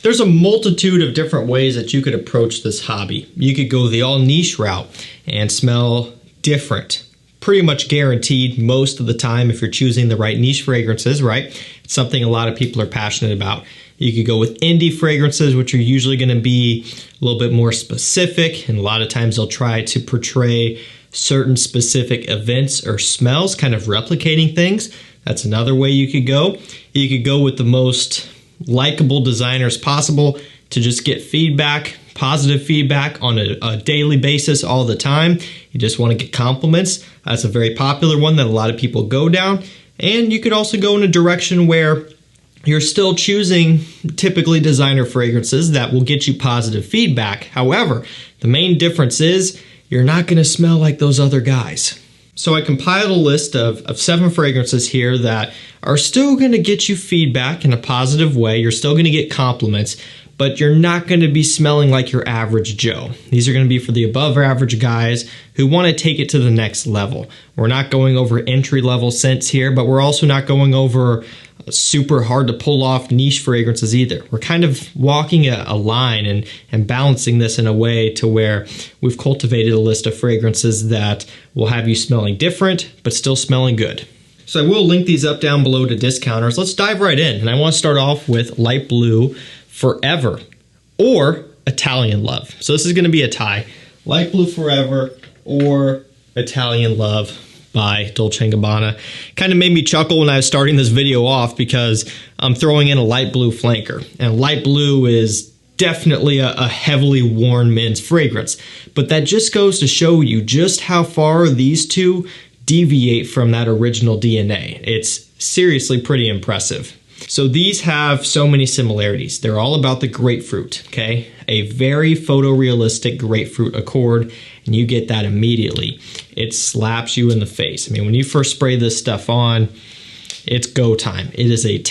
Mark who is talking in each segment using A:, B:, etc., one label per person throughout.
A: There's a multitude of different ways that you could approach this hobby. You could go the all niche route and smell different. Pretty much guaranteed most of the time if you're choosing the right niche fragrances, right? It's something a lot of people are passionate about. You could go with indie fragrances, which are usually going to be a little bit more specific, and a lot of times they'll try to portray certain specific events or smells, kind of replicating things. That's another way you could go. You could go with the most likable designers possible to just get feedback, positive feedback on a daily basis all the time. You just want to get compliments. That's a very popular one that a lot of people go down. And you could also go in a direction where you're still choosing typically designer fragrances that will get you positive feedback. However, the main difference is you're not going to smell like those other guys. So I compiled a list of 7 fragrances here that are still going to get you feedback in a positive way. You're still going to get compliments, but you're not going to be smelling like your average Joe. These are going to be for the above average guys who want to take it to the next level. We're not going over entry level scents here, but we're also not going over super hard to pull off niche fragrances either. We're kind of walking a line and balancing this in a way to where we've cultivated a list of fragrances that will have you smelling different, but still smelling good. So I will link these up down below to discounters. Let's dive right in. And I want to start off with Light Blue Forever or Italian Love. So this is going to be a tie. Light Blue Forever or Italian Love by Dolce & Gabbana. Kind of made me chuckle when I was starting this video off because I'm throwing in a light blue flanker. And light blue is definitely a heavily worn men's fragrance. But that just goes to show you just how far these two deviate from that original DNA. It's seriously pretty impressive. So these have so many similarities. They're all about the grapefruit, okay? A very photorealistic grapefruit accord, and you get that immediately. It slaps you in the face. I mean, when you first spray this stuff on, it's go time. It is a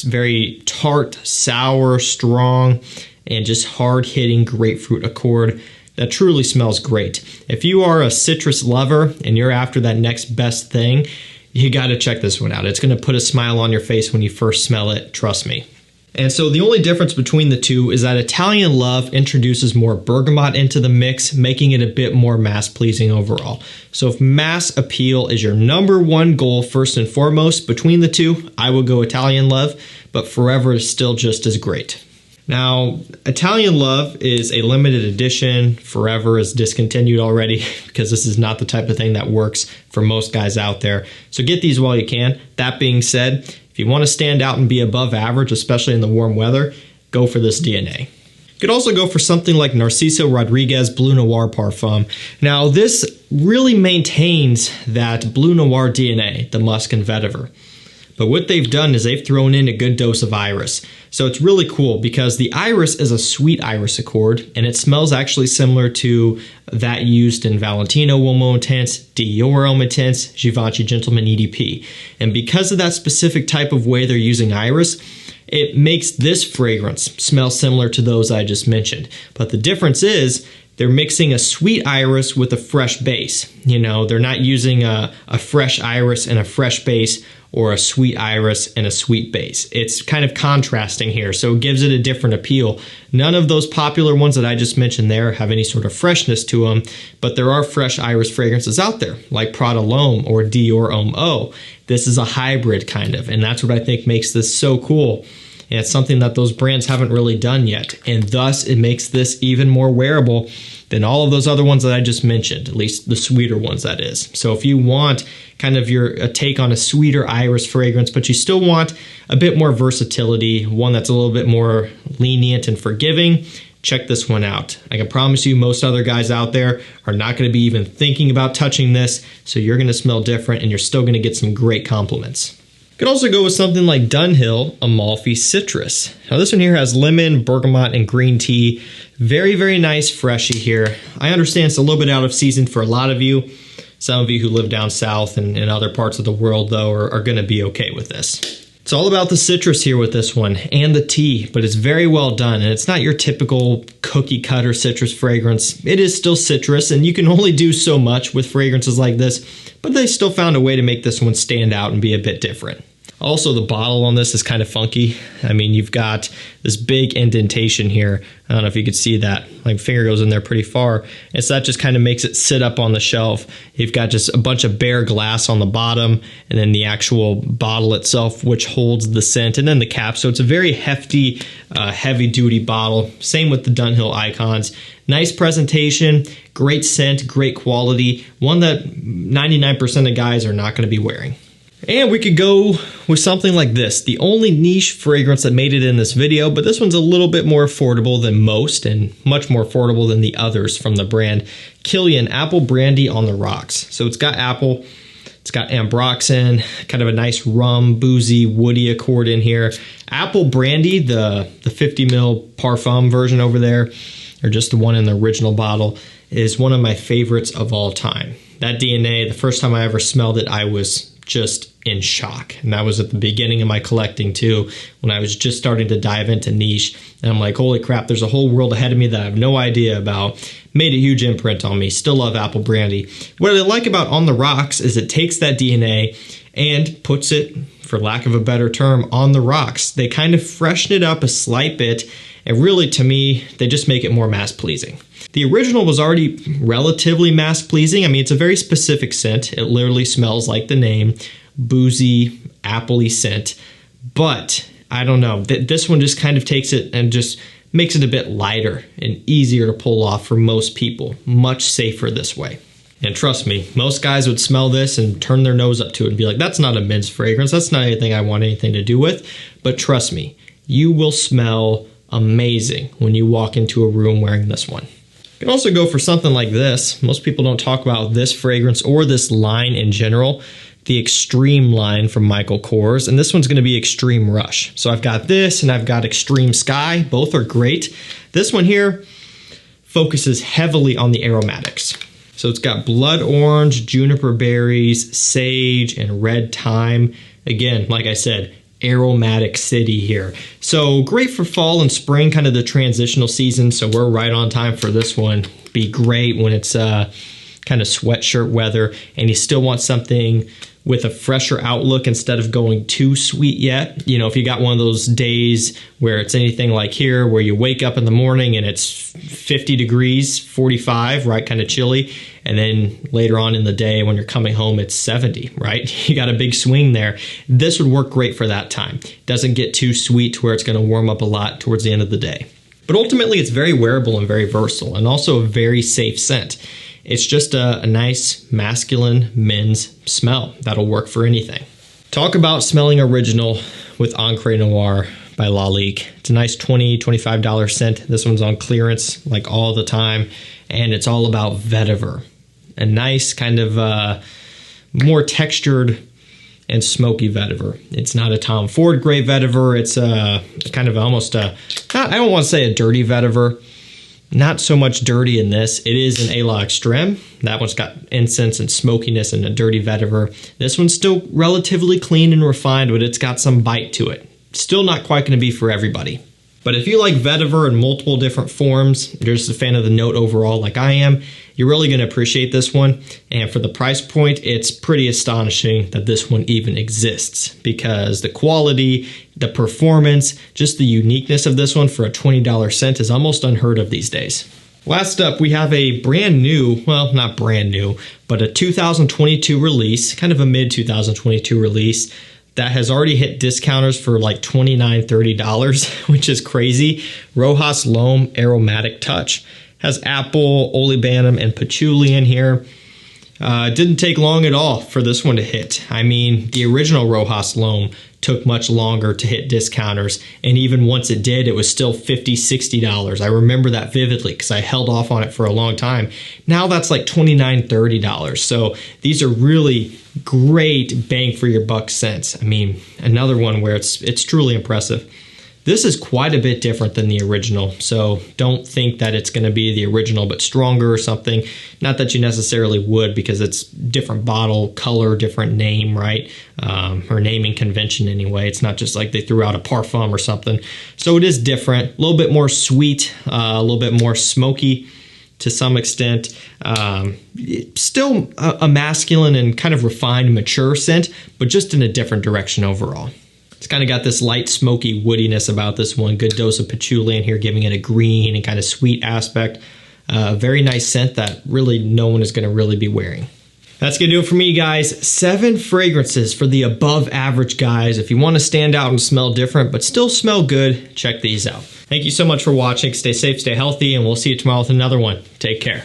A: very tart, sour, strong, and just hard-hitting grapefruit accord that truly smells great. If you are a citrus lover and you're after that next best thing, you got to check this one out. It's going to put a smile on your face when you first smell it, trust me. And so the only difference between the two is that Italian Love introduces more bergamot into the mix, making it a bit more mass-pleasing overall. So if mass appeal is your #1 goal first and foremost between the two, I would go Italian Love, but Forever is still just as great. Now, Italian Love is a limited edition. Forever is discontinued already because this is not the type of thing that works for most guys out there. So get these while you can. That being said, if you want to stand out and be above average, especially in the warm weather, go for this DNA. You could also go for something like Narciso Rodriguez Bleu Noir Parfum. Now, this really maintains that Bleu Noir DNA, the musk and vetiver. But what they've done is they've thrown in a good dose of iris. So it's really cool because the iris is a sweet iris accord, and it smells actually similar to that used in Valentino Uomo Intense, Dior Homme Intense, Givenchy Gentleman EDP. And because of that specific type of way they're using iris, it makes this fragrance smell similar to those I just mentioned. But the difference is they're mixing a sweet iris with a fresh base. You know, they're not using a fresh iris and a fresh base, or a sweet iris and a sweet base. It's kind of contrasting here, so it gives it a different appeal. None of those popular ones that I just mentioned there have any sort of freshness to them, but there are fresh iris fragrances out there, like Prada L'Homme or Dior Homme Eau. This is a hybrid kind of, and that's what I think makes this so cool. And it's something that those brands haven't really done yet, and thus it makes this even more wearable than all of those other ones that I just mentioned, at least the sweeter ones, that is. So if you want kind of a take on a sweeter iris fragrance, but you still want a bit more versatility, one that's a little bit more lenient and forgiving, check this one out. I can promise you most other guys out there are not going to be even thinking about touching this, so you're going to smell different and you're still going to get some great compliments. You could also go with something like DUNHILL AMALFI Citrus. Now this one here has lemon, bergamot, and green tea. Very, very nice freshy here. I understand it's a little bit out of season for a lot of you. Some of you who live down south and in other parts of the world, though, are going to be okay with this. It's all about the citrus here with this one and the tea, but it's very well done, and it's not your typical cookie cutter citrus fragrance. It is still citrus, and you can only do so much with fragrances like this, but they still found a way to make this one stand out and be a bit different. Also, the bottle on this is kind of funky. I mean, you've got this big indentation here. I don't know if you could see that. My finger goes in there pretty far. And so that just kind of makes it sit up on the shelf. You've got just a bunch of bare glass on the bottom, and then the actual bottle itself, which holds the scent, and then the cap. So it's a very hefty, heavy-duty bottle. Same with the Dunhill icons. Nice presentation, great scent, great quality. One that 99% of guys are not going to be wearing. And we could go with something like this, the only niche fragrance that made it in this video, but this one's a little bit more affordable than most and much more affordable than the others from the brand. KILIAN Apple Brandy on the Rocks. So it's got apple, it's got ambroxan, kind of a nice rum, boozy, woody accord in here. Apple Brandy, the 50 ml PARFUM version over there, or just the one in the original bottle, is one of my favorites of all time. That DNA, the first time I ever smelled it, I was just in shock. And that was at the beginning of my collecting too, when I was just starting to dive into niche. And I'm like, holy crap, there's a whole world ahead of me that I have no idea about. Made a huge imprint on me. Still love Apple Brandy. What I like about On the Rocks is it takes that DNA and puts it, for lack of a better term, on the rocks. They kind of freshen it up a slight bit, and really, to me, they just make it more mass pleasing. The original was already relatively mass pleasing. I mean, it's a very specific scent. It literally smells like the name, boozy, appley scent. But I don't know, this one just kind of takes it and just makes it a bit lighter and easier to pull off for most people. Much safer this way. And trust me, most guys would smell this and turn their nose up to it and be like, that's not a men's fragrance. That's not anything I want anything to do with. But trust me, you will smell amazing when you walk into a room wearing this one. You can also go for something like this. Most people don't talk about this fragrance or this line in general, the Extreme line from Michael Kors, and this one's going to be Extreme Rush. So I've got this and I've got Extreme Sky. Both are great. This one here focuses heavily on the aromatics. So it's got blood orange, juniper berries, sage, and red thyme. Again, like I said, aromatic city here. So great for fall and spring, kind of the transitional season. So we're right on time for this one. Be great when it's kind of sweatshirt weather and you still want something with a fresher outlook instead of going too sweet yet. You know, if you got one of those days where it's anything like here, where you wake up in the morning and it's 50 degrees, 45, right, kind of chilly. And then later on in the day when you're coming home, it's 70, right? You got a big swing there. This would work great for that time. Doesn't get too sweet to where it's going to warm up a lot towards the end of the day. But ultimately, it's very wearable and very versatile, and also a very safe scent. It's just a nice masculine men's smell that'll work for anything. Talk about smelling original with ENCRE Noir by Lalique. It's a nice $20, $25 scent. This one's on clearance like all the time, and it's all about vetiver. A nice kind of more textured and smoky vetiver. It's not a Tom Ford gray vetiver. It's kind of almost I don't want to say a dirty vetiver. Not so much dirty in this. It is an A La Extreme. That one's got incense and smokiness and a dirty vetiver. This one's still relatively clean and refined, but it's got some bite to it. Still not quite going to be for everybody. But if you like vetiver in multiple different forms, you're just a fan of the note overall like I am, you're really going to appreciate this one. And for the price point, it's pretty astonishing that this one even exists, because the quality, the performance, just the uniqueness of this one for a $20 scent is almost unheard of these days. Last up, we have a brand new, well, not brand new, but a 2022 release, kind of a mid-2022 release, that has already hit discounters for like $29, $30, which is crazy. ROCHAS L'Homme Aromatic Touch. Has apple, olibanum, and patchouli in here. Didn't take long at all for this one to hit. I mean, the original ROCHAS L'Homme took much longer to hit discounters, and even once it did, it was still $50, $60. I remember that vividly because I held off on it for a long time. Now that's like $29, $30. So these are really great bang for your buck scents. I mean, another one where it's truly impressive. This is quite a bit different than the original, so don't think that it's going to be the original but stronger or something. Not that you necessarily would, because it's different bottle, color, different name, right? Or naming convention anyway. It's not just like they threw out a parfum or something. So it is different, a little bit more sweet, a little bit more smoky, to some extent. Still a masculine and kind of refined, mature scent, but just in a different direction overall. It's kind of got this light, smoky woodiness about this one. Good dose of patchouli in here, giving it a green and kind of sweet aspect. Very nice scent that really no one is going to really be wearing. That's going to do it for me, guys. 7 fragrances for the above average guys. If you want to stand out and smell different, but still smell good, check these out. Thank you so much for watching. Stay safe, stay healthy, and we'll see you tomorrow with another one. Take care.